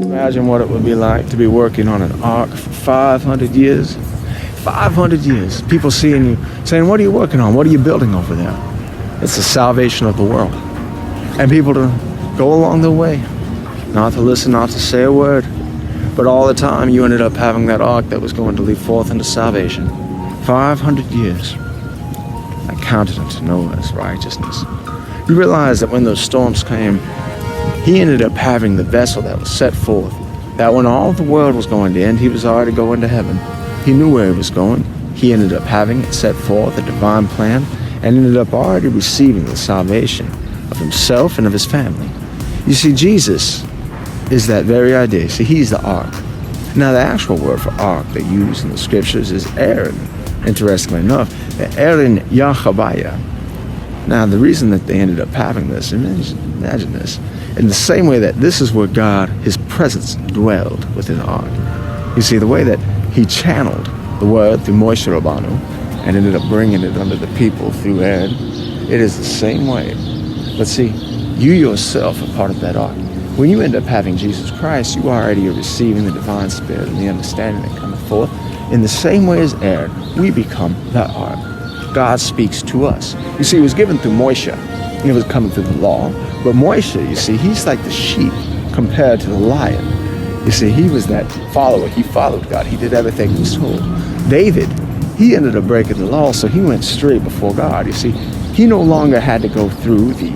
Imagine what it would be like to be working on an ark for 500 years. 500 years. People seeing you, saying, what are you working on? What are you building over there? It's the salvation of the world. And people to go along the way, not to listen, not to say a word. But all the time you ended up having that ark that was going to lead forth into salvation. 500 years. I counted unto Noah's righteousness. You realize that when those storms came, he ended up having the vessel that was set forth, that when all the world was going to end, he was already going to heaven. He knew where he was going. He ended up having it set forth, a divine plan, and ended up already receiving the salvation of himself and of his family. You see, Jesus is that very idea. See, he's the ark. Now, the actual word for ark they use in the scriptures is Aaron. Interestingly enough, Aaron Yahavaya. Now, the reason that they ended up having this, imagine this, in the same way that this is where God, his presence, dwelled within the ark. You see, the way that he channeled the word through Moshe Rabbanu and ended up bringing it unto the people through Aaron, it is the same way. But see, you yourself are part of that ark. When you end up having Jesus Christ, you already are receiving the divine spirit and the understanding that cometh forth. In the same way as Aaron, we become that ark. God speaks to us. You see, it was given through Moshe. It was coming through the law. But Moshe, you see, he's like the sheep compared to the lion. You see, he was that follower. He followed God. He did everything he was told. David, he ended up breaking the law, so he went straight before God. You see, he no longer had to go through the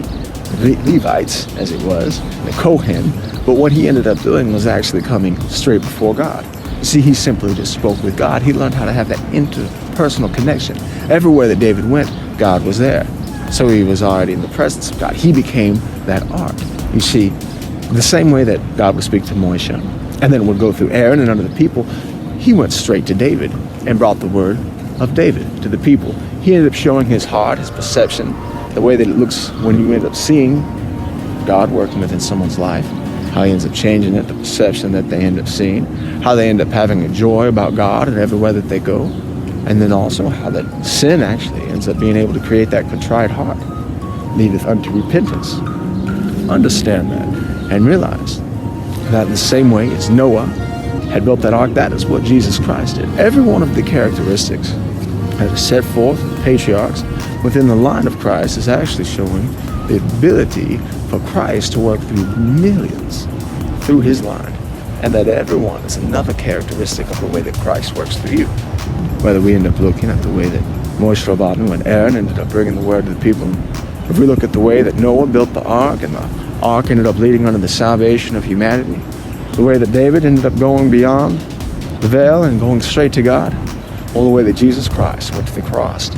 Levites, as it was, the Kohen, but what he ended up doing was actually coming straight before God. You see, he simply just spoke with God. He learned how to have that interpersonal connection. Everywhere that David went, God was there. So he was already in the presence of God. He became that ark. You see, the same way that God would speak to Moshe and then would go through Aaron and unto the people, he went straight to David and brought the word of David to the people. He ended up showing his heart, his perception, the way that it looks when you end up seeing God working within someone's life, how he ends up changing it, the perception that they end up seeing, how they end up having a joy about God and everywhere that they go, and then also how that sin actually ends up being able to create that contrite heart, leadeth unto repentance. Understand that and realize that in the same way as Noah had built that ark, that is what Jesus Christ did. Every one of the characteristics that is set forth in the patriarchs within the line of Christ is actually showing the ability for Christ to work through millions through his line, and that everyone is another characteristic of the way that Christ works through you. Whether we end up looking at the way that Moshe Rabbanu and Aaron ended up bringing the word to the people, if we look at the way that Noah built the ark and the ark ended up leading unto the salvation of humanity, the way that David ended up going beyond the veil and going straight to God, or the way that Jesus Christ went to the cross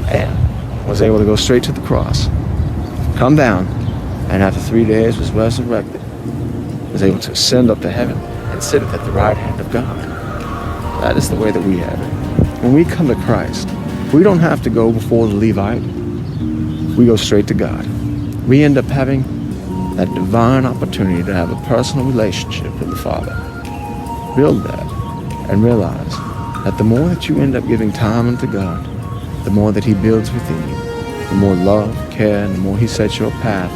and was able to go straight to the cross, come down, and after 3 days was resurrected, was able to ascend up to heaven and sit at the right hand of God. That is the way that we have it. When we come to Christ, we don't have to go before the Levite. We go straight to God. We end up having that divine opportunity to have a personal relationship with the Father. Build that and realize that the more that you end up giving time unto God, the more that he builds within you, the more love, care, and the more he sets your path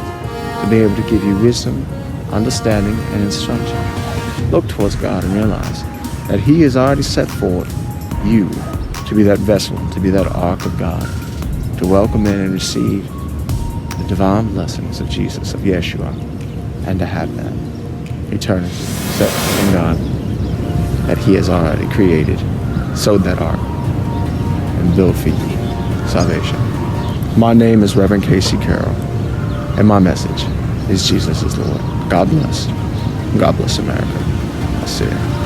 to be able to give you wisdom, understanding, and instruction. Look towards God and realize that he has already set forth you to be that vessel, to be that ark of God, to welcome in and receive the divine blessings of Jesus, of Yeshua, and to have that eternity set in God that he has already created, sowed that ark, and built for you salvation. My name is Rev Kasey Carroll, and my message is Jesus is Lord. God bless. God bless America. I'll see you.